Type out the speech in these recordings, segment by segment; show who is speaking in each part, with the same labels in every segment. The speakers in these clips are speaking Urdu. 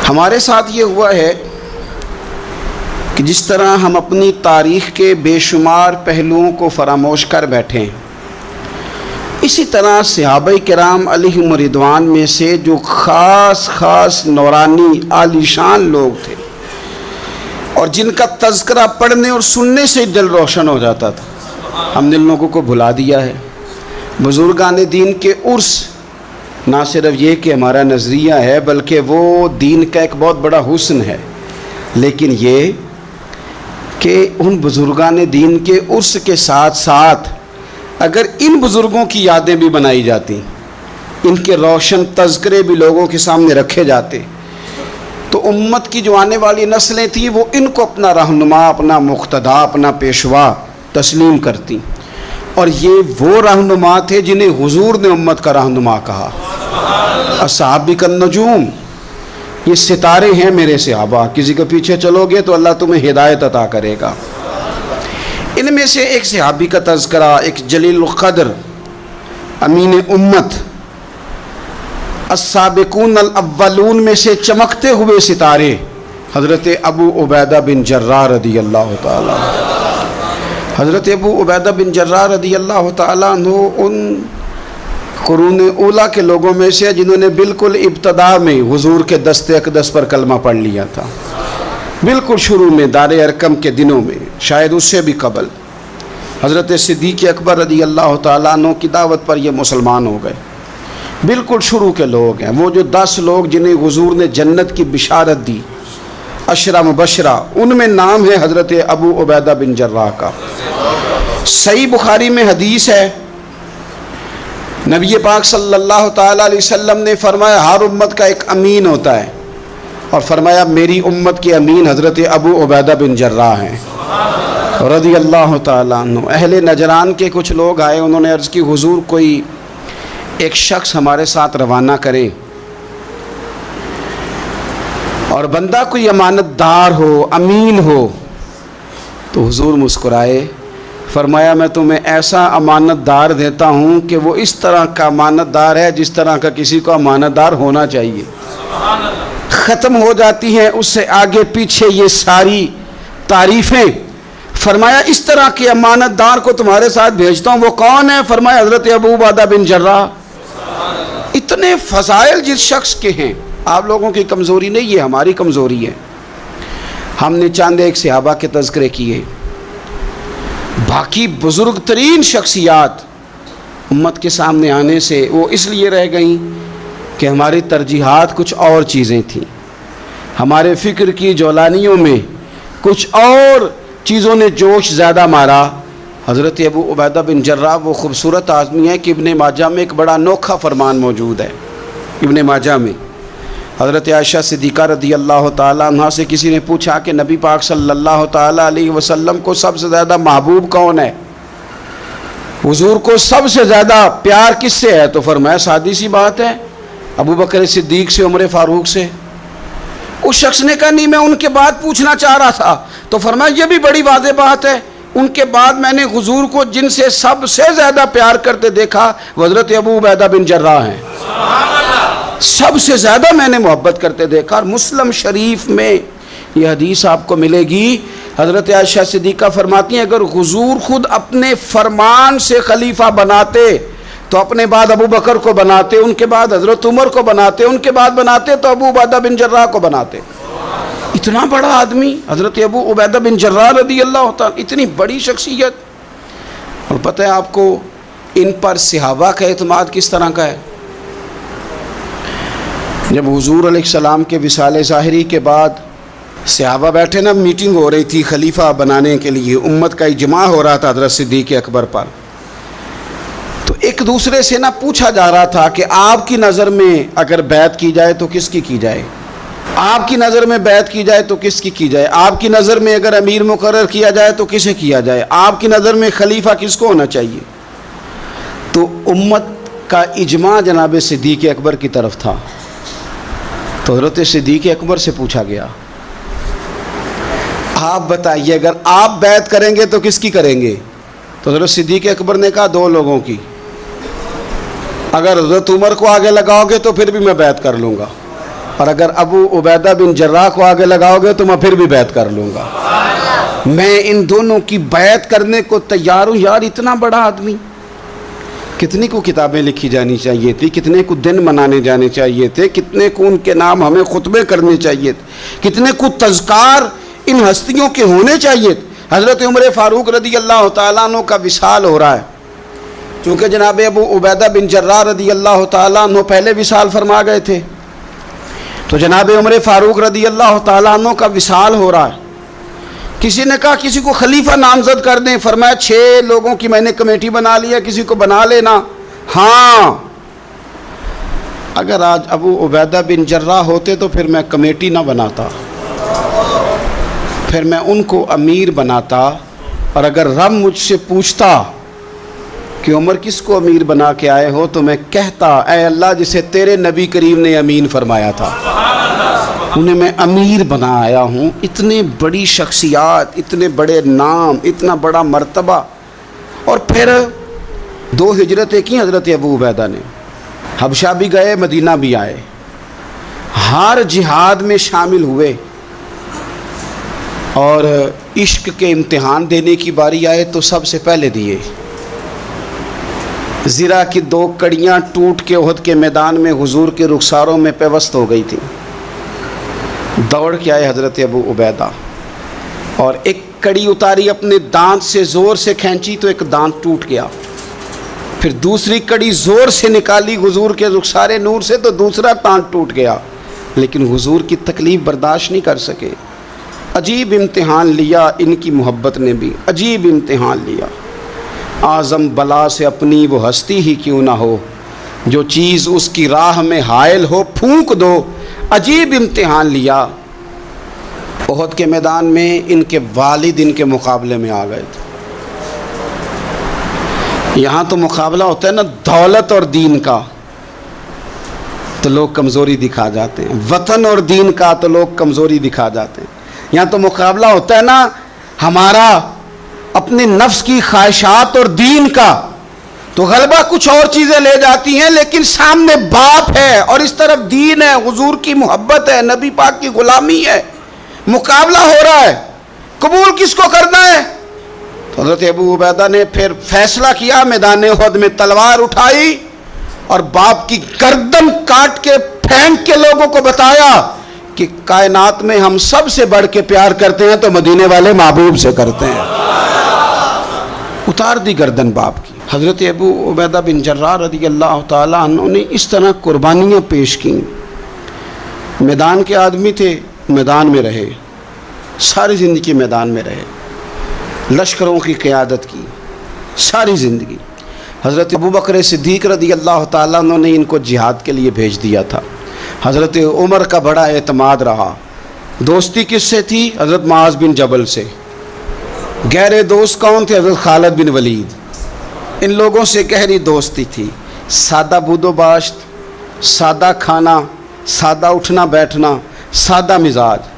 Speaker 1: ہمارے ساتھ یہ ہوا ہے کہ جس طرح ہم اپنی تاریخ کے بے شمار پہلوؤں کو فراموش کر بیٹھے ہیں، اسی طرح صحابہ کرام علیہم رضوان میں سے جو خاص نورانی عالی شان لوگ تھے اور جن کا تذکرہ پڑھنے اور سننے سے دل روشن ہو جاتا تھا، ہم نے ان لوگوں کو بھلا دیا ہے۔ بزرگان دین کے عرس نہ صرف یہ کہ ہمارا نظریہ ہے، بلکہ وہ دین کا ایک بہت بڑا حسن ہے، لیکن یہ کہ ان بزرگان دین کے عرس کے ساتھ ساتھ اگر ان بزرگوں کی یادیں بھی بنائی جاتی، ان کے روشن تذکرے بھی لوگوں کے سامنے رکھے جاتے، تو امت کی جو آنے والی نسلیں تھیں وہ ان کو اپنا رہنما، اپنا مقتدا، اپنا پیشوا تسلیم کرتی، اور یہ وہ رہنما تھے جنہیں حضور نے امت کا رہنما کہا۔ اصحابی کالنجوم، یہ ستارے ہیں میرے صحابہ، کسی کے پیچھے چلو گے تو اللہ تمہیں ہدایت عطا کرے گا۔ ان میں سے ایک صحابی کا تذکرہ، ایک جلیل القدر امین امت، السابقون الاولون میں سے چمکتے ہوئے ستارے، حضرت ابو عبیدہ بن جراح رضی اللہ تعالیٰ۔ حضرت ابو عبیدہ بن جراح رضی اللہ تعالیٰ عنہ ان قرون اولیٰ کے لوگوں میں سے جنہوں نے بالکل ابتدا میں حضور کے دست اقدس پر کلمہ پڑھ لیا تھا، بالکل شروع میں دار ارقم کے دنوں میں، شاید اس سے بھی قبل۔ حضرت صدیق اکبر رضی اللہ تعالیٰ عنہ کی دعوت پر یہ مسلمان ہو گئے، بالکل شروع کے لوگ ہیں، وہ جو 10 لوگ جنہیں حضور نے جنت کی بشارت دی، عشرہ مبشرہ، ان میں نام ہے حضرت ابو عبیدہ بن جراح کا۔ صحیح بخاری میں حدیث ہے، نبی پاک صلی اللہ تعالیٰ علیہ وسلم نے فرمایا ہر امت کا ایک امین ہوتا ہے، اور فرمایا میری امت کے امین حضرت ابو عبیدہ بن جراح ہیں رضی اللہ تعالیٰ عنہ۔ اہل نجران کے کچھ لوگ آئے، انہوں نے عرض کی حضور کوئی ایک شخص ہمارے ساتھ روانہ کرے، اور بندہ کوئی امانت دار ہو، امین ہو۔ تو حضور مسکرائے، فرمایا میں تمہیں ایسا امانت دار دیتا ہوں کہ وہ اس طرح کا امانت دار ہے جس طرح کا کسی کو امانت دار ہونا چاہیے۔ ختم ہو جاتی ہیں اس سے آگے پیچھے یہ ساری تعریفیں۔ فرمایا اس طرح کے امانت دار کو تمہارے ساتھ بھیجتا ہوں، وہ کون ہے؟ فرمایا حضرت ابو عبیدہ بن جراح۔ اتنے فضائل جس شخص کے ہیں، آپ لوگوں کی کمزوری نہیں، یہ ہماری کمزوری ہے۔ ہم نے چاند ایک صحابہ کے تذکرے کیے، باقی بزرگ ترین شخصیات امت کے سامنے آنے سے وہ اس لیے رہ گئیں کہ ہماری ترجیحات کچھ اور چیزیں تھیں، ہمارے فکر کی جولانیوں میں کچھ اور چیزوں نے جوش زیادہ مارا۔ حضرت ابو عبیدہ بن جراح وہ خوبصورت آدمی ہے کہ ابن ماجہ میں ایک بڑا انوکھا فرمان موجود ہے۔ ابن ماجہ میں حضرت عائشہ صدیقہ رضی اللہ تعالیٰ عنہ سے کسی نے پوچھا کہ نبی پاک صلی اللہ تعالیٰ علیہ وسلم کو سب سے زیادہ محبوب کون ہے؟ حضور کو سب سے زیادہ پیار کس سے ہے؟ تو فرمایا سادی سی بات ہے، ابو بکر صدیق سے، عمر فاروق سے۔ اس شخص نے کہا نہیں، میں ان کے بعد پوچھنا چاہ رہا تھا۔ تو فرمایا یہ بھی بڑی واضح بات ہے، ان کے بعد میں نے حضور کو جن سے سب سے زیادہ پیار کرتے دیکھا وہ حضرت ابو عبیدہ بن جراح ہیں، سب سے زیادہ میں نے محبت کرتے دیکھا۔ اور مسلم شریف میں یہ حدیث آپ کو ملے گی، حضرت عائشہ صدیقہ فرماتی ہیں اگر حضور خود اپنے فرمان سے خلیفہ بناتے تو اپنے بعد ابو بکر کو بناتے، ان کے بعد حضرت عمر کو بناتے، ان کے بعد بناتے تو ابو عبیدہ بن جراح کو بناتے۔ اتنا بڑا آدمی حضرت ابو عبیدہ بن جراح رضی اللہ تعالیٰ، اتنی بڑی شخصیت۔ اور پتہ ہے آپ کو ان پر صحابہ کا اعتماد کس طرح کا ہے؟ جب حضور علیہ السلام کے وصال ظاہری کے بعد صحابہ بیٹھے نا، میٹنگ ہو رہی تھی خلیفہ بنانے کے لیے، امت کا اجماع ہو رہا تھا حضرت صدیق اکبر پر، تو ایک دوسرے سے نہ پوچھا جا رہا تھا کہ آپ کی نظر میں اگر بیعت کی جائے تو کس کی کی جائے، آپ کی نظر میں بیعت کی جائے تو کس کی کی جائے، آپ کی نظر میں اگر امیر مقرر کیا جائے تو کسے کیا جائے، آپ کی نظر میں خلیفہ کس کو ہونا چاہیے؟ تو امت کا اجماع جناب صدیق اکبر کی طرف تھا۔ تو حضرت صدیق اکبر سے پوچھا گیا آپ بتائیے اگر آپ بیعت کریں گے تو کس کی کریں گے؟ تو حضرت صدیق اکبر نے کہا 2 لوگوں کی، اگر حضرت عمر کو آگے لگاؤ گے تو پھر بھی میں بیعت کر لوں گا، اور اگر ابو عبیدہ بن جراح کو آگے لگاؤ گے تو میں پھر بھی بیعت کر لوں گا. میں ان دونوں کی بیعت کرنے کو تیار ہوں. یار اتنا بڑا آدمی, کتنی کو کتابیں لکھی جانی چاہیے تھی, کتنے کو دن منانے جانے چاہیے تھے, کتنے کو ان کے نام ہمیں خطبے کرنے چاہیے تھے, کتنے کو تذکار ان ہستیوں کے ہونے چاہیے تھے. حضرت عمر فاروق رضی اللہ تعالیٰ عنہ کا وصال ہو رہا ہے. چونکہ جناب ابو عبیدہ بن جراح رضی اللہ تعالیٰ عنہ پہلے وصال فرما گئے تھے, تو جناب عمر فاروق رضی اللہ تعالیٰ عنہ کا وصال ہو رہا ہے. کسی نے کہا کسی کو خلیفہ نامزد کر دیں. فرمایا 6 لوگوں کی میں نے کمیٹی بنا لی ہے, کسی کو بنا لینا. ہاں, اگر آج ابو عبیدہ بن جراح ہوتے تو پھر میں کمیٹی نہ بناتا, پھر میں ان کو امیر بناتا. اور اگر رب مجھ سے پوچھتا کہ عمر کس کو امیر بنا کے آئے ہو, تو میں کہتا اے اللہ جسے تیرے نبی کریم نے امین فرمایا تھا, انہیں میں امیر بنا آیا ہوں. اتنے بڑی شخصیات, اتنے بڑے نام, اتنا بڑا مرتبہ. اور پھر 2 ہجرتیں کی حضرت ابو عبیدہ نے. حبشہ بھی گئے, مدینہ بھی آئے, ہر جہاد میں شامل ہوئے. اور عشق کے امتحان دینے کی باری آئے تو سب سے پہلے دیے. زرہ کی 2 کڑیاں ٹوٹ کے احد کے میدان میں حضور کے رخساروں میں پیوست ہو گئی تھی. دوڑ کے آئے حضرت ابو عبیدہ اور ایک کڑی اتاری, اپنے دانت سے زور سے کھینچی تو ایک دانت ٹوٹ گیا. پھر دوسری کڑی زور سے نکالی حضور کے رخسار نور سے تو دوسرا دانت ٹوٹ گیا. لیکن حضور کی تکلیف برداشت نہیں کر سکے. عجیب امتحان لیا ان کی محبت نے بھی, عجیب امتحان لیا. اعظم بلا سے اپنی وہ ہستی ہی کیوں نہ ہو, جو چیز اس کی راہ میں حائل ہو پھونک دو. عجیب امتحان لیا. احد کے میدان میں ان کے والد ان کے مقابلے میں آ گئے تھے. یہاں تو مقابلہ ہوتا ہے نا دولت اور دین کا, تو لوگ کمزوری دکھا جاتے ہیں. وطن اور دین کا تو لوگ کمزوری دکھا جاتے ہیں. یہاں تو مقابلہ ہوتا ہے نا ہمارا اپنے نفس کی خواہشات اور دین کا, تو غلبہ کچھ اور چیزیں لے جاتی ہیں, لیکن سامنے باپ ہے اور اس طرف دین ہے, حضور کی محبت ہے, نبی پاک کی غلامی ہے. مقابلہ ہو رہا ہے, قبول کس کو کرنا ہے؟ تو حضرت ابو عبیدہ نے پھر فیصلہ کیا, میدان احد میں تلوار اٹھائی اور باپ کی گردن کاٹ کے پھینک کے لوگوں کو بتایا کہ کائنات میں ہم سب سے بڑھ کے پیار کرتے ہیں تو مدینے والے محبوب سے کرتے ہیں. اتار دی گردن باپ کی. حضرت ابو عبیدہ بن جراح رضی اللہ تعالیٰ عنہ نے اس طرح قربانیاں پیش کیں. میدان کے آدمی تھے, میدان میں رہے, ساری زندگی میدان میں رہے, لشکروں کی قیادت کی ساری زندگی. حضرت ابوبکر صدیق رضی اللہ تعالیٰ عنہ نے ان کو جہاد کے لیے بھیج دیا تھا. حضرت عمر کا بڑا اعتماد رہا. دوستی کس سے تھی؟ حضرت معاذ بن جبل سے. گہرے دوست کون تھے؟ حضرت خالد بن ولید. ان لوگوں سے گہری دوستی تھی. سادہ بود و باشت, سادہ کھانا, سادہ اٹھنا بیٹھنا, سادہ مزاج.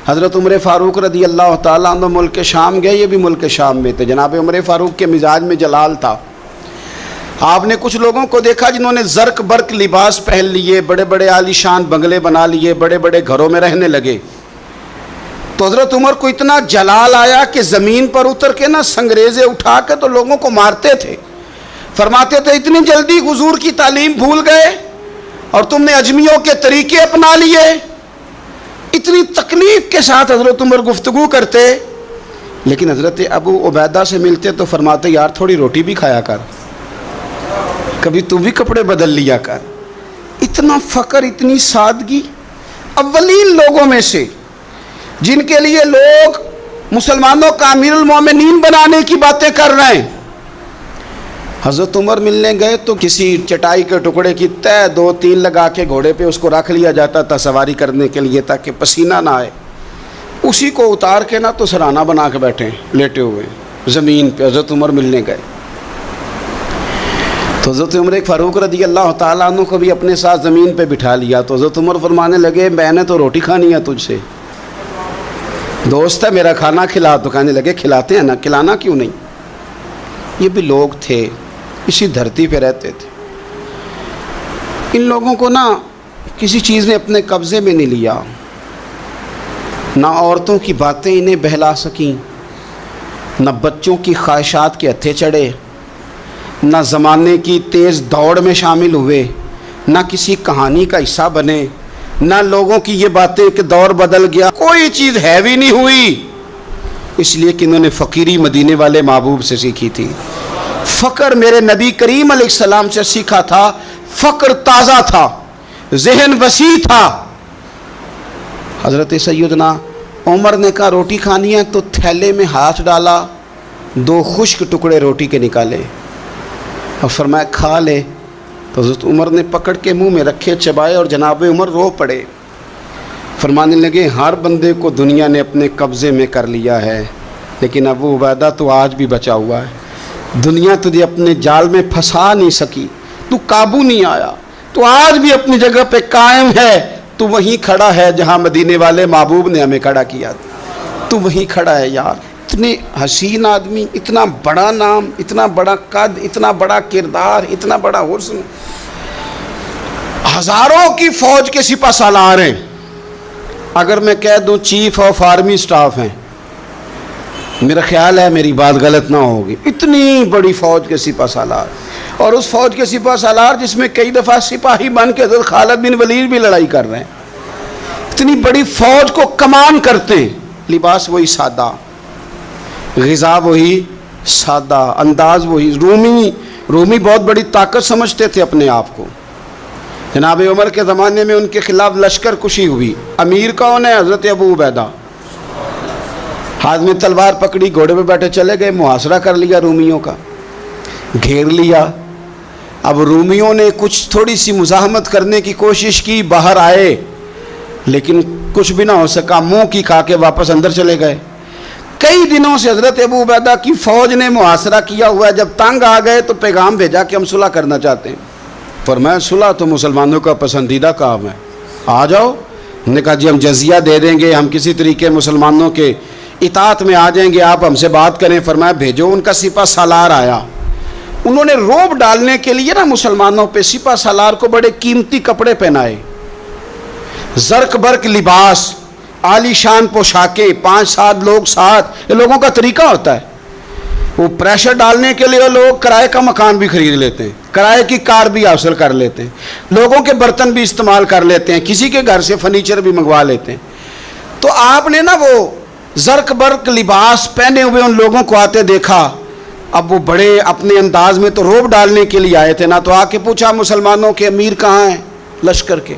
Speaker 1: حضرت عمر فاروق رضی اللہ تعالیٰ عنہ ملک شام گئے, یہ بھی ملک شام میں تھے. جناب عمر فاروق کے مزاج میں جلال تھا. آپ نے کچھ لوگوں کو دیکھا جنہوں نے زرق برق لباس پہن لیے, بڑے بڑے عالی شان بنگلے بنا لیے, بڑے بڑے گھروں میں رہنے لگے. تو حضرت عمر کو اتنا جلال آیا کہ زمین پر اتر کے نا سنگریزے اٹھا کے تو لوگوں کو مارتے تھے. فرماتے تھے اتنی جلدی حضور کی تعلیم بھول گئے اور تم نے اجمیوں کے طریقے اپنا لیے. اتنی تکلیف کے ساتھ حضرت عمر گفتگو کرتے, لیکن حضرت ابو عبیدہ سے ملتے تو فرماتے یار تھوڑی روٹی بھی کھایا کر, کبھی تو بھی کپڑے بدل لیا کر. اتنا فقر, اتنی سادگی. اولین لوگوں میں سے جن کے لیے لوگ مسلمانوں کا امیر المومنین بنانے کی باتیں کر رہے ہیں, حضرت عمر ملنے گئے تو کسی چٹائی کے ٹکڑے کی تہ 2-3 لگا کے گھوڑے پہ اس کو رکھ لیا جاتا تھا سواری کرنے کے لیے تاکہ پسینہ نہ آئے. اسی کو اتار کے نا تو سرانہ بنا کے بیٹھے لیٹے ہوئے زمین پہ. حضرت عمر ملنے گئے تو حضرت عمر فاروق رضی اللہ تعالیٰ عنہ کو بھی اپنے ساتھ زمین پہ بٹھا لیا. تو حضرت عمر فرمانے لگے میں نے تو روٹی کھانی ہے تجھ سے, دوست ہے میرا, کھانا کھلا. تو کہنے لگے کھلاتے ہیں نا, کھلانا کیوں نہیں. یہ بھی لوگ تھے, اسی دھرتی پہ رہتے تھے. ان لوگوں کو نا کسی چیز نے اپنے قبضے میں نہیں لیا، نہ عورتوں کی باتیں انہیں بہلا سکیں، نہ بچوں کی خواہشات کے ہتھے چڑھے، نہ زمانے کی تیز دوڑ میں شامل ہوئے، نہ کسی کہانی کا حصہ بنے، نہ لوگوں کی یہ باتیں کہ دور بدل گیا، کوئی چیز ہیوی نہیں ہوئی، اس لیے کہ انہوں نے فقیری مدینے والے محبوب سے سیکھی تھی۔ فقر میرے نبی کریم علیہ السلام سے سیکھا تھا، فقر تازہ تھا، ذہن وسیع تھا۔ حضرت سیدنا عمر نے کہا روٹی کھانی ہے تو تھیلے میں ہاتھ ڈالا، 2 خشک ٹکڑے روٹی کے نکالے اور فرمایا کھا لے، تو حضرت عمر نے پکڑ کے منہ میں رکھے، چبائے، اور جناب عمر رو پڑے، فرمانے لگے ہر بندے کو دنیا نے اپنے قبضے میں کر لیا ہے، لیکن ابو عبیدہ تو آج بھی بچا ہوا ہے، دنیا تجھے اپنے جال میں پھنسا نہیں سکی، تو قابو نہیں آیا، تو آج بھی اپنی جگہ پہ قائم ہے، تو وہیں کھڑا ہے جہاں مدینے والے محبوب نے ہمیں کھڑا کیا تھا، تو وہیں کھڑا ہے یار۔ اتنے حسین آدمی، اتنا بڑا نام، اتنا بڑا قد، اتنا بڑا کردار، اتنا بڑا حسن، ہزاروں کی فوج کے سپہ سالار ہیں، اگر میں کہہ دوں چیف آف آرمی سٹاف ہیں، میرا خیال ہے میری بات غلط نہ ہوگی، اتنی بڑی فوج کے سپہ سالار، اور اس فوج کے سپہ سالار جس میں کئی دفعہ سپاہی بن کے حضرت خالد بن ولید بھی لڑائی کر رہے ہیں، اتنی بڑی فوج کو کمان کرتے ہیں، لباس وہی سادہ، غذا وہی سادہ، انداز وہی۔ رومی بہت بڑی طاقت سمجھتے تھے اپنے آپ کو۔ جناب عمر کے زمانے میں ان کے خلاف لشکر کشی ہوئی، امیر کون ہے؟ حضرت ابو عبیدہ، ہاتھ میں تلوار پکڑی، گھوڑے پہ بیٹھے چلے گئے، محاصرہ کر لیا رومیوں کا، گھیر لیا۔ اب رومیوں نے کچھ تھوڑی سی مزاحمت کرنے کی کوشش کی، باہر آئے، لیکن کچھ بھی نہ ہو سکا، منہ کی کھا کے واپس اندر چلے گئے۔ کئی دنوں سے حضرت ابو عبیدہ کی فوج نے محاصرہ کیا ہوا ہے، جب تنگ آ گئے تو پیغام بھیجا کہ ہم صلح کرنا چاہتے ہیں۔ فرمایا صلح تو مسلمانوں کا پسندیدہ کام ہے، آ جاؤ۔ انہوں نے کہا جی ہم جزیہ دے دیں گے، ہم کسی طریقے مسلمانوں کے اطاعت میں آ جائیں گے، آپ ہم سے بات کریں۔ فرمایا بھیجو۔ ان کا سپہ سالار آیا، انہوں نے روب ڈالنے کے لیے نا مسلمانوں پہ سپہ سالار کو بڑے قیمتی کپڑے پہنائے، زرق برق لباس، عالی شان پوشاکیں، 5-7 لوگ ساتھ، یہ لوگوں کا طریقہ ہوتا ہے۔ وہ پریشر ڈالنے کے لیے لوگ کرائے کا مکان بھی خرید لیتے ہیں، کرائے کی کار بھی حاصل کر لیتے ہیں، لوگوں کے برتن بھی استعمال کر لیتے ہیں، کسی کے گھر سے فرنیچر بھی منگوا لیتے ہیں۔ تو آپ نے نا وہ زرق برق لباس پہنے ہوئے ان لوگوں کو آتے دیکھا، اب وہ بڑے اپنے انداز میں تو روب ڈالنے کے لیے آئے تھے نا، تو آ کے پوچھا مسلمانوں کے امیر کہاں ہیں لشکر کے؟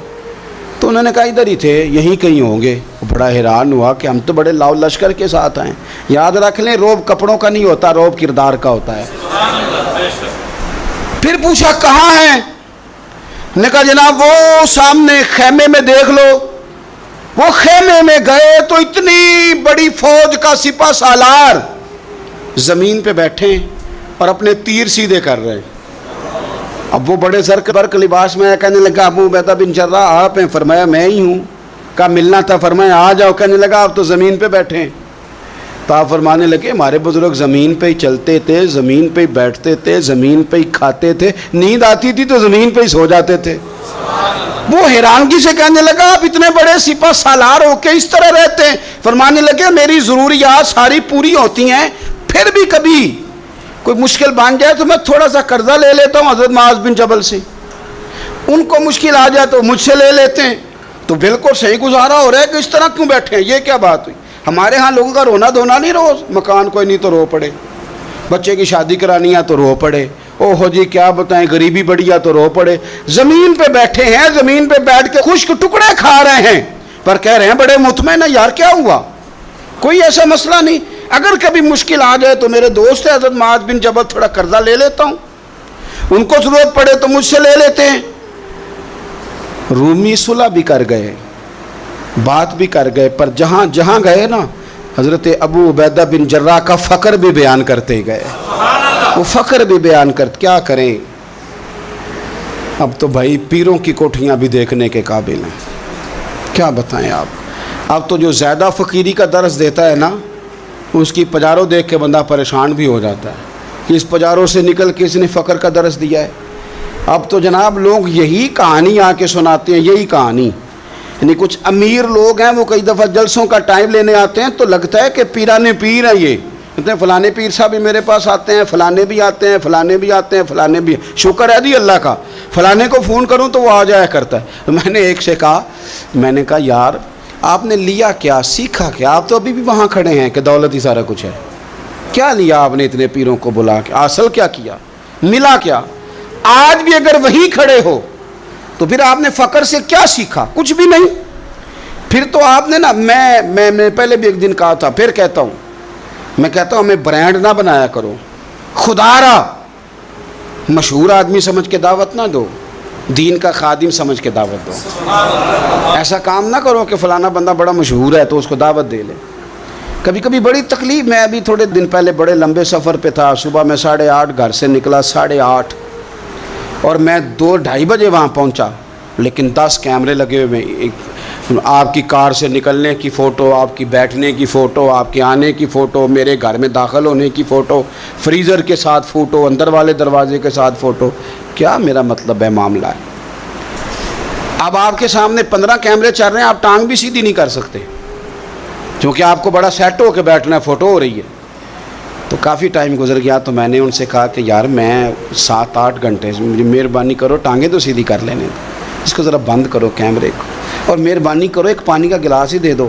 Speaker 1: تو انہوں نے کہا ادھر ہی تھے، یہیں کہیں ہوں گے۔ وہ بڑا حیران ہوا کہ ہم تو بڑے لاؤ لشکر کے ساتھ آئے۔ یاد رکھ لیں روب کپڑوں کا نہیں ہوتا، روب کردار کا ہوتا ہے۔ پھر پوچھا کہاں ہیں؟ نے کہا جناب وہ سامنے خیمے میں دیکھ لو۔ وہ خیمے میں گئے تو اتنی بڑی فوج کا سپہ سالار زمین پہ بیٹھے اور اپنے تیر سیدھے کر رہے ہیں۔ اب وہ بڑے زرق برق لباس میں کہنے لگا ابو عبیدہ بن جراح آپ ہیں؟ فرمایا میں ہی ہوں۔ کہا ملنا تھا؟ فرمایا آ جاؤ۔ کہنے لگا آپ تو زمین پہ بیٹھے ہیں۔ تو آپ فرمانے لگے ہمارے بزرگ زمین پہ ہی چلتے تھے، زمین پہ ہی بیٹھتے تھے، زمین پہ ہی کھاتے تھے، نیند آتی تھی تو زمین پہ ہی سو جاتے تھے۔ وہ حیرانگی سے کہنے لگا آپ اتنے بڑے سپہ سالار ہو کے اس طرح رہتے ہیں؟ فرمانے لگے میری ضروریات ساری پوری ہوتی ہیں، پھر بھی کبھی کوئی مشکل بن جائے تو میں تھوڑا سا قرضہ لے لیتا ہوں حضرت معاذ بن جبل سے، ان کو مشکل آ جائے تو مجھ سے لے لیتے ہیں۔ تو بالکل صحیح گزارا ہو رہا ہے کہ اس طرح کیوں بیٹھے ہیں، یہ کیا بات ہوئی؟ ہمارے ہاں لوگوں کا رونا دھونا نہیں، روز مکان کوئی نہیں تو رو پڑے، بچے کی شادی کرانی ہے تو رو پڑے، او ہو جی کیا بتائیں غریبی بڑی ہے تو رو پڑے۔ زمین پہ بیٹھے ہیں، زمین پہ بیٹھ کے خشک ٹکڑے کھا رہے ہیں، پر کہہ رہے ہیں بڑے مطمئن ہیں یار کیا ہوا، کوئی ایسا مسئلہ نہیں، اگر کبھی مشکل آ جائے تو میرے دوست ہے حضرت معاذ بن جبل تھوڑا قرضہ لے لیتا ہوں، ان کو ضرورت پڑے تو مجھ سے لے لیتے ہیں۔ رومی صلح بھی کر گئے، بات بھی کر گئے، پر جہاں جہاں گئے نا حضرت ابو عبیدہ بن جراح کا فقر بھی بیان کرتے گئے، وہ فقر بھی بیان کرتے۔ کیا کریں اب تو بھائی پیروں کی کوٹھیاں بھی دیکھنے کے قابل ہیں، کیا بتائیں آپ۔ اب تو جو زیادہ فقیری کا درس دیتا ہے نا اس کی پجاروں دیکھ کے بندہ پریشان بھی ہو جاتا ہے کہ اس پجاروں سے نکل کے اس نے فقر کا درس دیا ہے۔ اب تو جناب لوگ یہی کہانی آ کے سناتے ہیں، یہی کہانی، یعنی کچھ امیر لوگ ہیں وہ کئی دفعہ جلسوں کا ٹائم لینے آتے ہیں تو لگتا ہے کہ پیرانے پیر ہیں، یہ کہتے ہیں فلانے پیر صاحب بھی میرے پاس آتے ہیں، فلانے بھی آتے ہیں، فلانے بھی آتے ہیں، فلانے بھی، شکر ہے جی اللہ کا، فلانے کو فون کروں تو وہ آ جایا کرتا ہے۔ میں نے ایک سے کہا، میں نے کہا یار آپ نے لیا کیا، سیکھا کیا؟ آپ تو ابھی بھی وہاں کھڑے ہیں کہ دولت ہی سارا کچھ ہے، کیا لیا آپ نے اتنے پیروں کو بلا کے، اصل کیا کیا، ملا کیا؟ آج بھی اگر وہی کھڑے ہو تو پھر آپ نے فقر سے کیا سیکھا؟ کچھ بھی نہیں۔ پھر تو آپ نے نا، میں پہلے بھی ایک دن کہا تھا، پھر کہتا ہوں، میں کہتا ہوں ہمیں برانڈ نہ بنایا کرو، خدا را مشہور آدمی سمجھ کے دعوت نہ دو، دین کا خادم سمجھ کے دعوت دو۔ ایسا کام نہ کرو کہ فلانا بندہ بڑا مشہور ہے تو اس کو دعوت دے لے۔ کبھی کبھی بڑی تکلیف، میں ابھی تھوڑے دن پہلے بڑے لمبے سفر پہ تھا، صبح میں 8:30 گھر سے نکلا، 8:30، اور میں 2-2:30 بجے وہاں پہنچا، لیکن 10 کیمرے لگے ہوئے، آپ کی کار سے نکلنے کی فوٹو، آپ کی بیٹھنے کی فوٹو، آپ کے آنے کی فوٹو، میرے گھر میں داخل ہونے کی فوٹو، فریزر کے ساتھ فوٹو، اندر والے دروازے کے ساتھ فوٹو۔ کیا میرا مطلب ہے معاملہ ہے؟ اب آپ کے سامنے 15 کیمرے چل رہے ہیں، آپ ٹانگ بھی سیدھی نہیں کر سکتے کیونکہ آپ کو بڑا سیٹ ہو کے بیٹھنا ہے، فوٹو ہو رہی ہے۔ تو کافی ٹائم گزر گیا تو میں نے ان سے کہا کہ یار میں 7-8 گھنٹے، مجھے مہربانی کرو ٹانگیں تو سیدھی کر لینے، اس کو ذرا بند کرو کیمرے کو، اور مہربانی کرو ایک پانی کا گلاس ہی دے دو،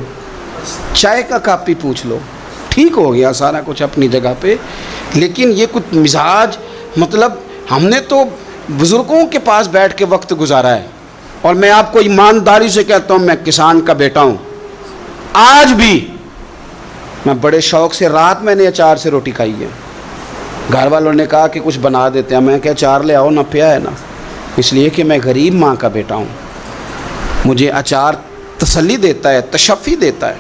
Speaker 1: چائے کا کپ ہی پوچھ لو۔ ٹھیک ہو گیا سارا کچھ اپنی جگہ پہ، لیکن یہ کچھ مزاج، مطلب ہم نے تو بزرگوں کے پاس بیٹھ کے وقت گزارا ہے، اور میں آپ کو ایمانداری سے کہتا ہوں، میں کسان کا بیٹا ہوں، آج بھی میں بڑے شوق سے، رات میں نے اچار سے روٹی کھائی ہے، گھر والوں نے کہا کہ کچھ بنا دیتے ہیں، میں کہا اچار لے آؤ، نہ پیا ہے نا، اس لیے کہ میں غریب ماں کا بیٹا ہوں، مجھے اچار تسلی دیتا ہے، تشفی دیتا ہے،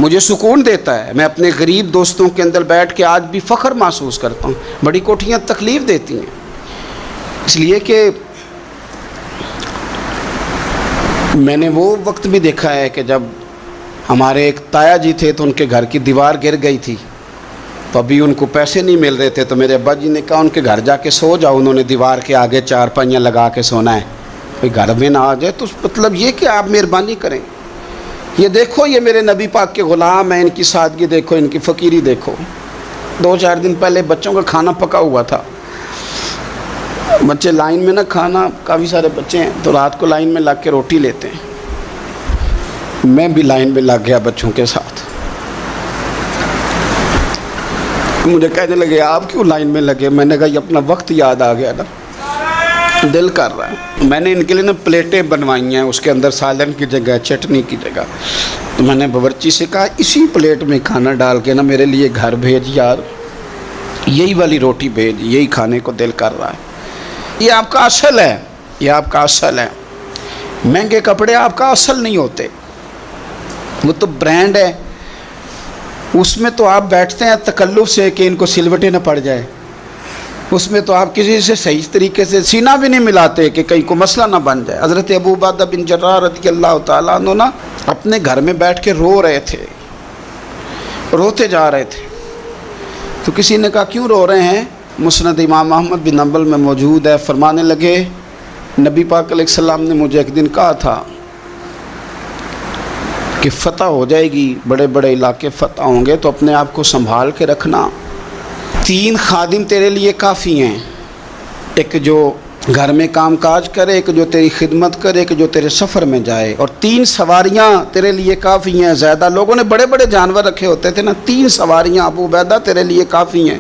Speaker 1: مجھے سکون دیتا ہے، میں اپنے غریب دوستوں کے اندر بیٹھ کے آج بھی فخر محسوس کرتا ہوں۔ بڑی کوٹھیاں تکلیف دیتی ہیں، اس لیے کہ میں نے وہ وقت بھی دیکھا ہے کہ جب ہمارے ایک تایا جی تھے تو ان کے گھر کی دیوار گر گئی تھی، تو ابھی ان کو پیسے نہیں مل رہے تھے، تو میرے ابا جی نے کہا ان کے گھر جا کے سو جاؤ، انہوں نے دیوار کے آگے 4 پائیاں لگا کے سونا ہے، کوئی گھر میں نہ آ جائے۔ تو مطلب یہ کہ آپ مہربانی کریں، یہ دیکھو یہ میرے نبی پاک کے غلام ہیں، ان کی سادگی دیکھو، ان کی فقیری دیکھو۔ 2-4 دن پہلے بچوں کا کھانا پکا ہوا تھا، بچے لائن میں نہ، کھانا کافی سارے بچے ہیں تو رات کو لائن میں لگ کے روٹی لیتے ہیں، میں بھی لائن میں لگ گیا بچوں کے ساتھ، مجھے کہنے لگے آپ کیوں لائن میں لگے؟ میں نے کہا یہ اپنا وقت یاد آ گیا نا، دل کر رہا ہے۔ میں نے ان کے لیے نا پلیٹیں بنوائی ہیں، اس کے اندر سالن کی جگہ چٹنی کی جگہ، تو میں نے باورچی سے کہا اسی پلیٹ میں کھانا ڈال کے نا میرے لیے گھر بھیج یار، یہی والی روٹی بھیج، یہی کھانے کو دل کر رہا ہے۔ یہ آپ کا اصل ہے، یہ آپ کا اصل ہے۔ مہنگے کپڑے آپ کا اصل نہیں ہوتے، وہ تو برانڈ ہے، اس میں تو آپ بیٹھتے ہیں تکلف سے کہ ان کو سلوٹیں نہ پڑ جائے، اس میں تو آپ کسی سے صحیح طریقے سے سینہ بھی نہیں ملاتے کہ کہیں کو مسئلہ نہ بن جائے۔ حضرت ابو عبیدہ بن جراح رضی اللہ تعالیٰ عنہ نا اپنے گھر میں بیٹھ کے رو رہے تھے، روتے جا رہے تھے، تو کسی نے کہا کیوں رو رہے ہیں؟ مسند امام احمد بن حنبل میں موجود ہے، فرمانے لگے نبی پاک علیہ السلام نے مجھے ایک دن کہا تھا کہ فتح ہو جائے گی، بڑے بڑے علاقے فتح ہوں گے تو اپنے آپ کو سنبھال کے رکھنا، 3 خادم تیرے لیے کافی ہیں، ایک جو گھر میں کام کاج کرے، ایک جو تیری خدمت کرے، ایک جو تیرے سفر میں جائے، اور 3 سواریاں تیرے لیے کافی ہیں۔ زیادہ لوگوں نے بڑے بڑے جانور رکھے ہوتے تھے نا، 3 سواریاں ابو عبیدہ تیرے لیے کافی ہیں،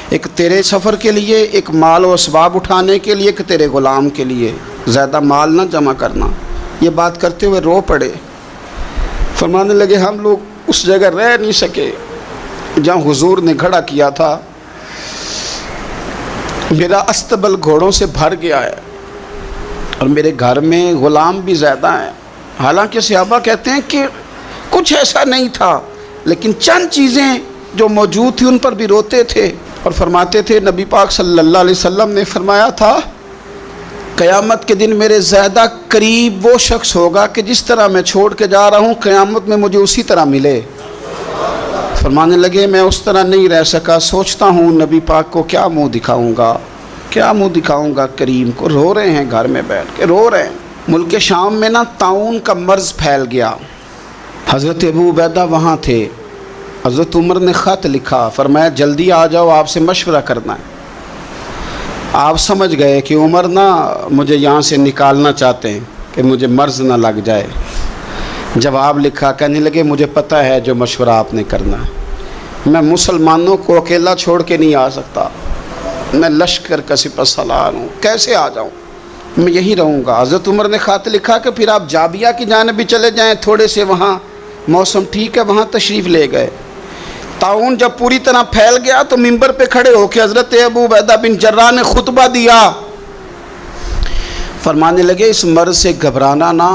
Speaker 1: ایک تیرے سفر کے لیے، ایک مال و اسباب اٹھانے کے لیے، ایک تیرے غلام کے لیے، زیادہ مال نہ جمع کرنا۔ یہ بات کرتے ہوئے رو پڑے، فرمانے لگے ہم لوگ اس جگہ رہ نہیں سکے جہاں حضور نے کھڑا کیا تھا، میرا استبل گھوڑوں سے بھر گیا ہے، اور میرے گھر میں غلام بھی زیادہ ہیں۔ حالانکہ صحابہ کہتے ہیں کہ کچھ ایسا نہیں تھا، لیکن چند چیزیں جو موجود تھی ان پر بھی روتے تھے، اور فرماتے تھے نبی پاک صلی اللہ علیہ وسلم نے فرمایا تھا قیامت کے دن میرے زیادہ قریب وہ شخص ہوگا کہ جس طرح میں چھوڑ کے جا رہا ہوں قیامت میں مجھے اسی طرح ملے۔ فرمانے لگے میں اس طرح نہیں رہ سکا، سوچتا ہوں نبی پاک کو کیا منہ دکھاؤں گا، کیا منہ دکھاؤں گا کریم کو، رو رہے ہیں گھر میں بیٹھ کے، رو رہے ہیں۔ ملک شام میں نا طاعون کا مرض پھیل گیا، حضرت ابو عبیدہ وہاں تھے، حضرت عمر نے خط لکھا، فرمایا جلدی آ جاؤ، آپ سے مشورہ کرنا ہے۔ آپ سمجھ گئے کہ عمر نا مجھے یہاں سے نکالنا چاہتے ہیں کہ مجھے مرض نہ لگ جائے۔ جواب لکھا، کہنے لگے مجھے پتہ ہے جو مشورہ آپ نے کرنا ہے، میں مسلمانوں کو اکیلا چھوڑ کے نہیں آ سکتا، میں لشکر کا سپہ سالار ہوں، کیسے آ جاؤں، میں یہی رہوں گا۔ حضرت عمر نے خط لکھا کہ پھر آپ جابیہ کی جانب بھی چلے جائیں، تھوڑے سے وہاں موسم ٹھیک ہے، وہاں تشریف لے گئے۔ طاعون جب پوری طرح پھیل گیا تو منبر پہ کھڑے ہو کے حضرت ابو عبیدہ بن جراح نے خطبہ دیا، فرمانے لگے اس مرض سے گھبرانا نہ،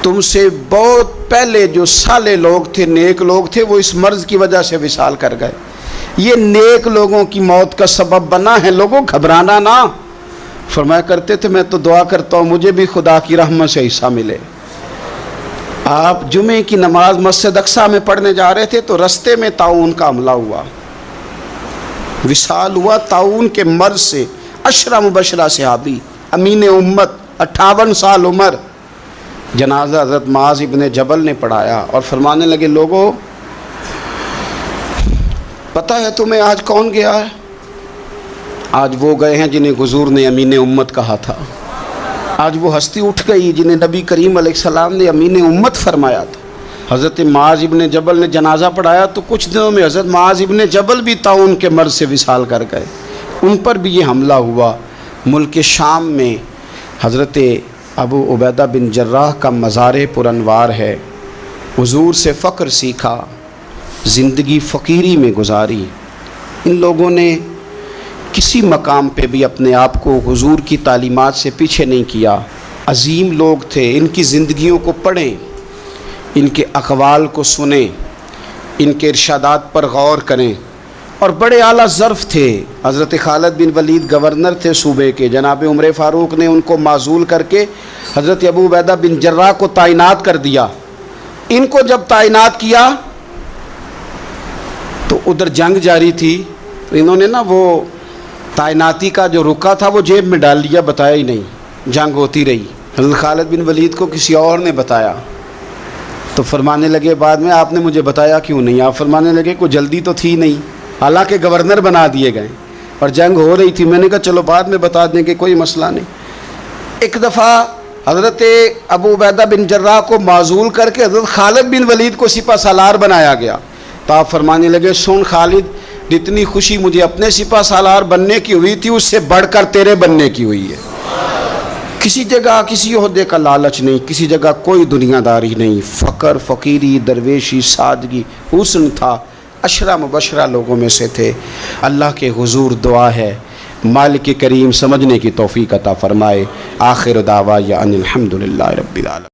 Speaker 1: تم سے بہت پہلے جو صالح لوگ تھے، نیک لوگ تھے، وہ اس مرض کی وجہ سے وصال کر گئے، یہ نیک لوگوں کی موت کا سبب بنا ہے، لوگوں گھبرانا نہ۔ فرمایا کرتے تھے میں تو دعا کرتا ہوں مجھے بھی خدا کی رحمت سے حصہ ملے۔ آپ جمعے کی نماز مسجد اقصیٰ میں پڑھنے جا رہے تھے تو رستے میں طاعون کا حملہ ہوا، وصال ہوا طاعون کے مرض سے۔ عشرہ مبشرہ صحابی، امین امت، 58 سال عمر، جنازہ حضرت معاذ ابن جبل نے پڑھایا اور فرمانے لگے لوگوں پتہ ہے تمہیں آج کون گیا ہے؟ آج وہ گئے ہیں جنہیں حضور نے امین امت کہا تھا، آج وہ ہستی اٹھ گئی جنہیں نبی کریم علیہ السلام نے امین امت فرمایا تھا۔ حضرت معاذ ابن جبل نے جنازہ پڑھایا تو کچھ دنوں میں حضرت معاذ ابن جبل بھی طاعون کے مرض سے وصال کر گئے، ان پر بھی یہ حملہ ہوا۔ ملک شام میں حضرت ابو عبیدہ بن جراح کا مزار پر انوار ہے، حضور سے فقر سیکھا، زندگی فقیری میں گزاری۔ ان لوگوں نے کسی مقام پہ بھی اپنے آپ کو حضور کی تعلیمات سے پیچھے نہیں کیا، عظیم لوگ تھے۔ ان کی زندگیوں کو پڑھیں، ان کے اقوال کو سنیں، ان کے ارشادات پر غور کریں، اور بڑے اعلیٰ ظرف تھے۔ حضرت خالد بن ولید گورنر تھے صوبے کے، جناب عمر فاروق نے ان کو معزول کر کے حضرت ابو عبیدہ بن جراح کو تعینات کر دیا۔ ان کو جب تعینات کیا تو ادھر جنگ جاری تھی، تو انہوں نے نا وہ تعیناتی کا جو رکا تھا وہ جیب میں ڈال لیا، بتایا ہی نہیں، جنگ ہوتی رہی۔ حضرت خالد بن ولید کو کسی اور نے بتایا تو فرمانے لگے بعد میں آپ نے مجھے بتایا کیوں نہیں؟ آپ فرمانے لگے کوئی جلدی تو تھی نہیں، حالانکہ گورنر بنا دیے گئے اور جنگ ہو رہی تھی، میں نے کہا چلو بعد میں بتا دیں کہ کوئی مسئلہ نہیں۔ ایک دفعہ حضرت ابو عبیدہ بن جراح کو معزول کر کے حضرت خالد بن ولید کو سپہ سالار بنایا گیا، تو آپ فرمانے لگے سن خالد، جتنی خوشی مجھے اپنے سپہ سالار بننے کی ہوئی تھی اس سے بڑھ کر تیرے بننے کی ہوئی ہے۔ کسی جگہ کسی عہدے کا لالچ نہیں، کسی جگہ کوئی دنیا داری نہیں، فقر، فقیری، درویشی، سادگی، حسن تھا۔ عشرہ مبشرہ لوگوں میں سے تھے۔ اللہ کے حضور دعا ہے مالک کریم سمجھنے کی توفیق عطا فرمائے۔ آخر دعوانا ان الحمدللہ رب العالمین۔